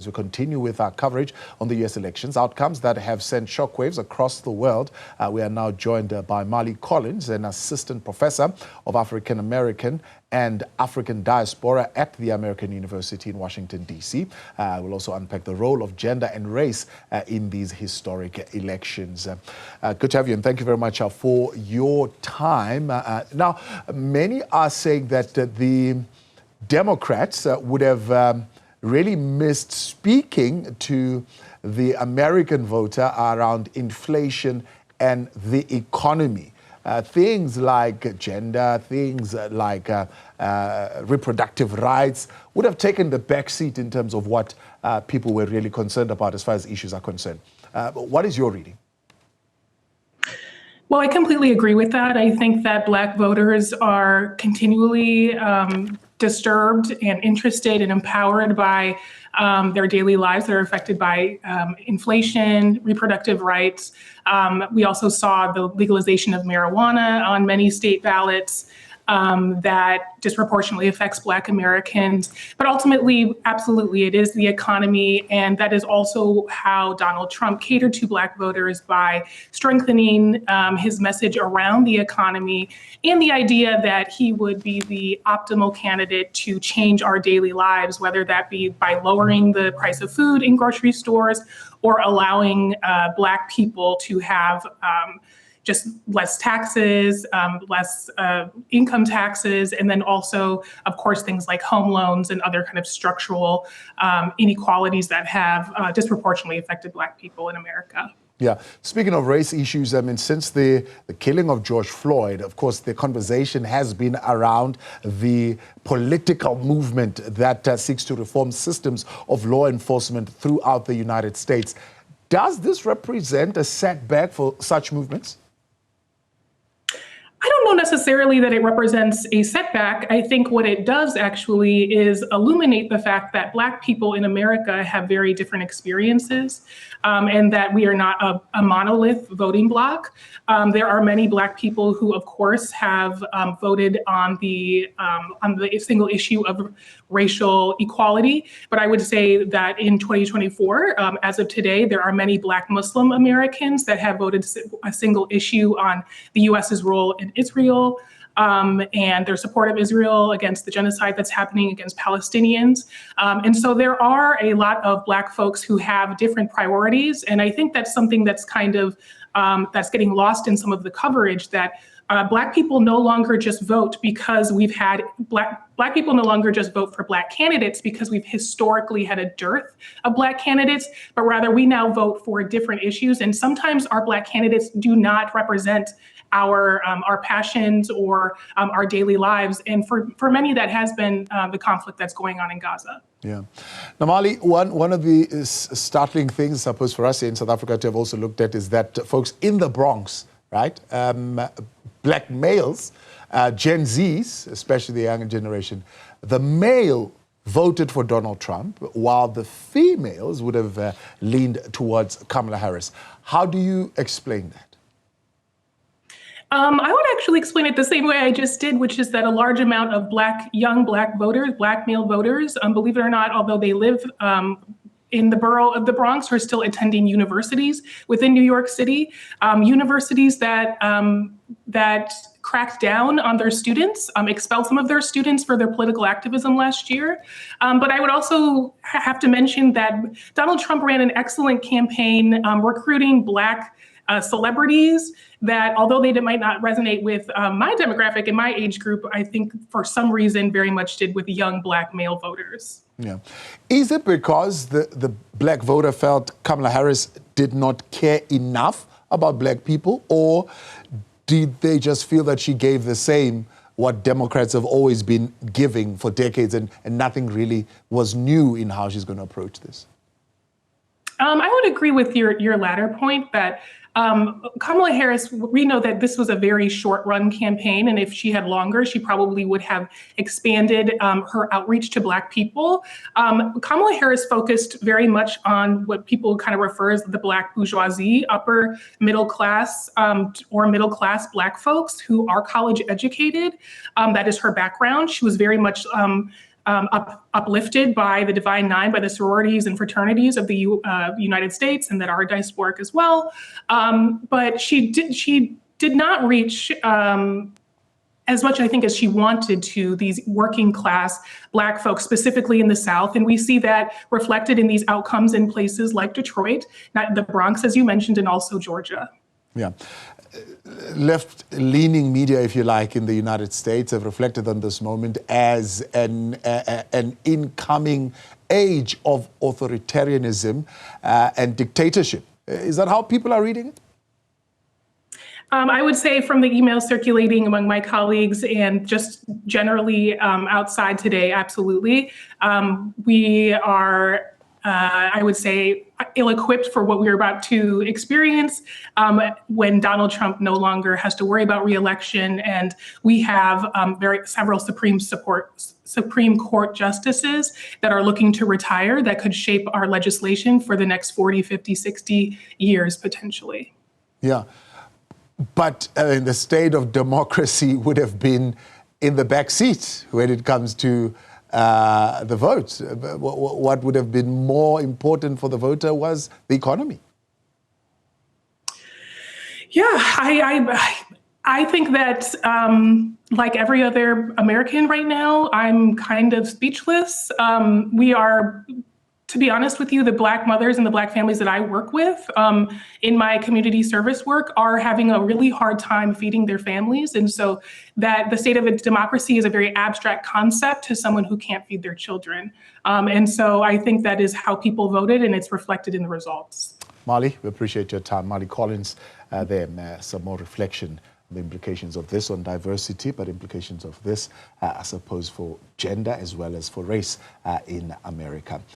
As we continue with our coverage on the U.S. elections, outcomes that have sent shockwaves across the world, we are now joined by Marley Collins, an assistant professor of African American and African diaspora at the American University in Washington, D.C. We'll also unpack the role of gender and race in these historic elections. Good to have you, and thank you very much for your time. Now, many are saying that the Democrats would have really missed speaking to the American voter around inflation and the economy. Things like gender, things like reproductive rights would have taken the back seat in terms of what people were really concerned about as far as issues are concerned. What is your reading? Well, I completely agree with that. I think that Black voters are continually disturbed and interested and empowered by their daily lives that are affected by inflation, reproductive rights. We also saw the legalization of marijuana on many state ballots that disproportionately affects Black Americans. But ultimately, absolutely, it is the economy. And that is also how Donald Trump catered to Black voters by strengthening his message around the economy and the idea that he would be the optimal candidate to change our daily lives, whether that be by lowering the price of food in grocery stores or allowing Black people to have just less taxes, less income taxes, and then also, of course, things like home loans and other kind of structural inequalities that have disproportionately affected Black people in America. Yeah. Speaking of race issues, I mean, since the killing of George Floyd, of course, the conversation has been around the political movement that seeks to reform systems of law enforcement throughout the United States. Does this represent a setback for such movements? I don't know necessarily that it represents a setback. I think what it does actually is illuminate the fact that Black people in America have very different experiences and that we are not a monolith voting bloc. There are many Black people who, of course, have voted on the single issue of racial equality. But I would say that in 2024, as of today, there are many Black Muslim Americans that have voted a single issue on the U.S.'s role in Israel and their support of Israel against the genocide that's happening against Palestinians. And so there are a lot of Black folks who have different priorities. And I think that's something that's kind of that's getting lost in some of the coverage, that Black people no longer just vote because we've had Black people no longer just vote for Black candidates because we've historically had a dearth of Black candidates, but rather we now vote for different issues. And sometimes our Black candidates do not represent our passions or our daily lives. And for many, that has been the conflict that's going on in Gaza. Yeah. Now, Marley, one of the startling things, I suppose, for us here in South Africa to have also looked at is that folks in the Bronx, right, Black males, Gen Zs, especially the younger generation, the male voted for Donald Trump, while the females would have leaned towards Kamala Harris. How do you explain that? I would actually explain it the same way I just did, which is that a large amount of young Black voters, Black male voters, believe it or not, although they live in the borough of the Bronx, are still attending universities within New York City, universities that cracked down on their students, expelled some of their students for their political activism last year. But I would also have to mention that Donald Trump ran an excellent campaign recruiting Black celebrities that, although they might not resonate with my demographic and my age group, I think for some reason very much did with young Black male voters. Yeah. Is it because the Black voter felt Kamala Harris did not care enough about Black people, or did they just feel that she gave the same what Democrats have always been giving for decades and nothing really was new in how she's going to approach this? I would agree with your latter point that Kamala Harris, we know that this was a very short run campaign, and if she had longer, she probably would have expanded her outreach to Black people. Kamala Harris focused very much on what people kind of refer as the Black bourgeoisie, upper middle class or middle class Black folks who are college educated. That is her background. She was very much uplifted by the Divine Nine, by the sororities and fraternities of the United States, and that are diasporic as well. But she did not reach as much, I think, as she wanted to, these working class Black folks, specifically in the South. And we see that reflected in these outcomes in places like Detroit, the Bronx, as you mentioned, and also Georgia. Yeah. Left-leaning media, if you like, in the United States have reflected on this moment as an incoming age of authoritarianism and dictatorship. Is that how people are reading it? I would say from the emails circulating among my colleagues and just generally outside today, absolutely. We are, I would say, ill-equipped for what we're about to experience when Donald Trump no longer has to worry about re-election, and we have several Supreme Court justices that are looking to retire that could shape our legislation for the next 40, 50, 60 years, potentially. Yeah. But the state of democracy would have been in the back seat when it comes to the vote. What would have been more important for the voter was the economy. Yeah, I think that like every other American right now, I'm kind of speechless. We are, to be honest with you, the Black mothers and the Black families that I work with in my community service work are having a really hard time feeding their families. And so that the state of a democracy is a very abstract concept to someone who can't feed their children. And so I think that is how people voted, and it's reflected in the results. Marley, we appreciate your time. Marley Collins, some more reflection on the implications of this on diversity, but implications of this, I suppose, for gender as well as for race in America.